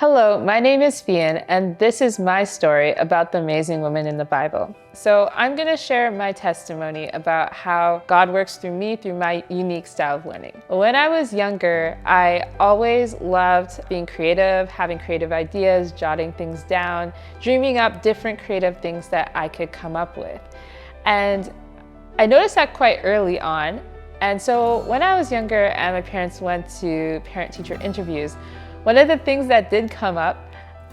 Hello, my name is Fiyin, and this is my story about the amazing women in the Bible. So I'm going to share my testimony about how God works through me through my unique style of learning. When I was younger, I always loved being creative, having creative ideas, jotting things down, dreaming up different creative things that I could come up with. And I noticed that quite early on. And so when I was younger and my parents went to parent-teacher interviews, one of the things that did come up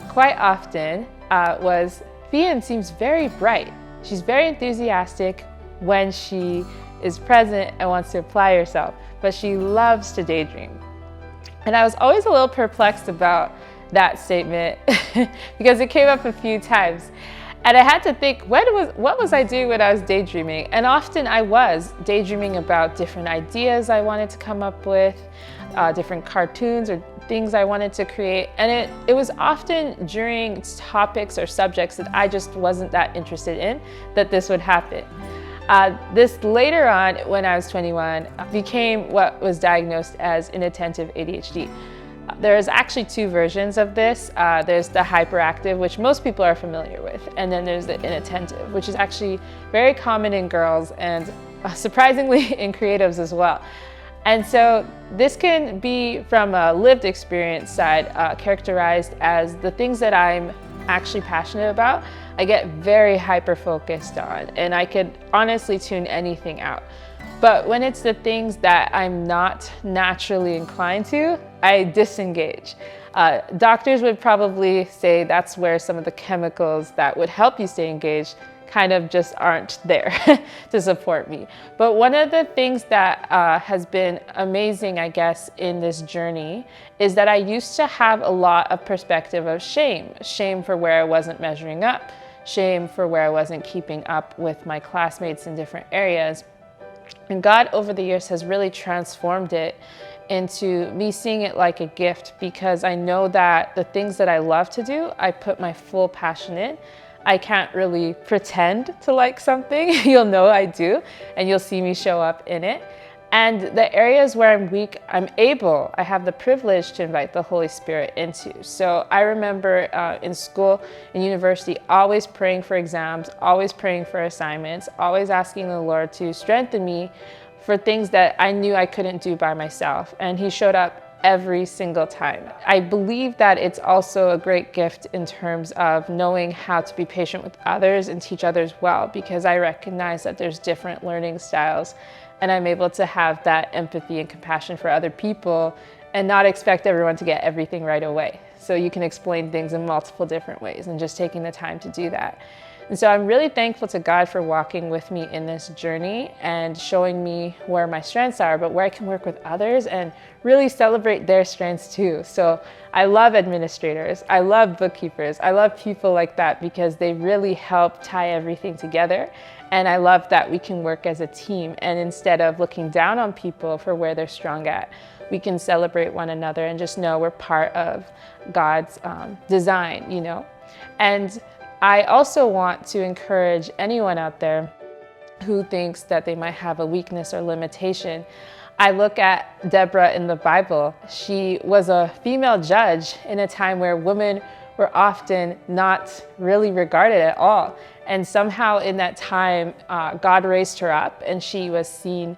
quite often was Fiyin seems very bright. She's very enthusiastic when she is present and wants to apply herself, but she loves to daydream. And I was always a little perplexed about that statement because it came up a few times. And I had to think, what was I doing when I was daydreaming? And often I was daydreaming about different ideas I wanted to come up with, different cartoons or things I wanted to create. And it was often during topics or subjects that I just wasn't that interested in that this would happen. This later on, when I was 21, became what was diagnosed as inattentive ADHD. There's actually two versions of this. There's the hyperactive, which most people are familiar with, and then there's the inattentive, which is actually very common in girls and surprisingly in creatives as well. And so this can be, from a lived experience side, characterized as the things that I'm actually passionate about, I get very hyper-focused on, and I could honestly tune anything out. But when it's the things that I'm not naturally inclined to, I disengage. Doctors would probably say that's where some of the chemicals that would help you stay engaged kind of just aren't there to support me. But one of the things that has been amazing, I guess, in this journey is that I used to have a lot of perspective of shame. Shame for where I wasn't measuring up, shame for where I wasn't keeping up with my classmates in different areas. And God, over the years, has really transformed it into me seeing it like a gift, because I know that the things that I love to do, I put my full passion in. I can't really pretend to like something. You'll know I do, and you'll see me show up in it. And the areas where I'm weak, I have the privilege to invite the Holy Spirit into. So I remember in school, in university, always praying for exams, always praying for assignments, always asking the Lord to strengthen me for things that I knew I couldn't do by myself. And He showed up every single time. I believe that it's also a great gift in terms of knowing how to be patient with others and teach others well, because I recognize that there's different learning styles, and I'm able to have that empathy and compassion for other people and not expect everyone to get everything right away. So you can explain things in multiple different ways, and just taking the time to do that. And so I'm really thankful to God for walking with me in this journey and showing me where my strengths are, but where I can work with others and really celebrate their strengths too. So I love administrators, I love bookkeepers, I love people like that, because they really help tie everything together. And I love that we can work as a team, and instead of looking down on people for where they're strong at, we can celebrate one another and just know we're part of God's design, you know? And I also want to encourage anyone out there who thinks that they might have a weakness or limitation. I look at Deborah in the Bible. She was a female judge in a time where women were often not really regarded at all. And somehow in that time, God raised her up, and she was seen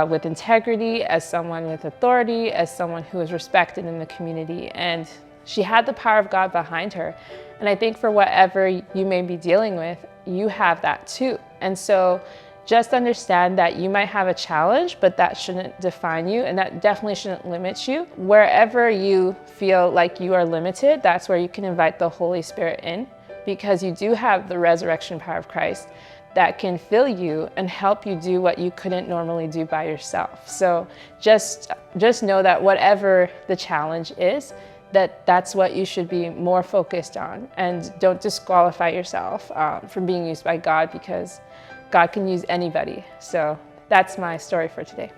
with integrity, as someone with authority, as someone who was respected in the community. And she had the power of God behind her. And I think for whatever you may be dealing with, you have that too. And so just understand that you might have a challenge, but that shouldn't define you, and that definitely shouldn't limit you. Wherever you feel like you are limited, that's where you can invite the Holy Spirit in, because you do have the resurrection power of Christ that can fill you and help you do what you couldn't normally do by yourself. So just know that whatever the challenge is, that's what you should be more focused on, and don't disqualify yourself from being used by God, because God can use anybody. So that's my story for today.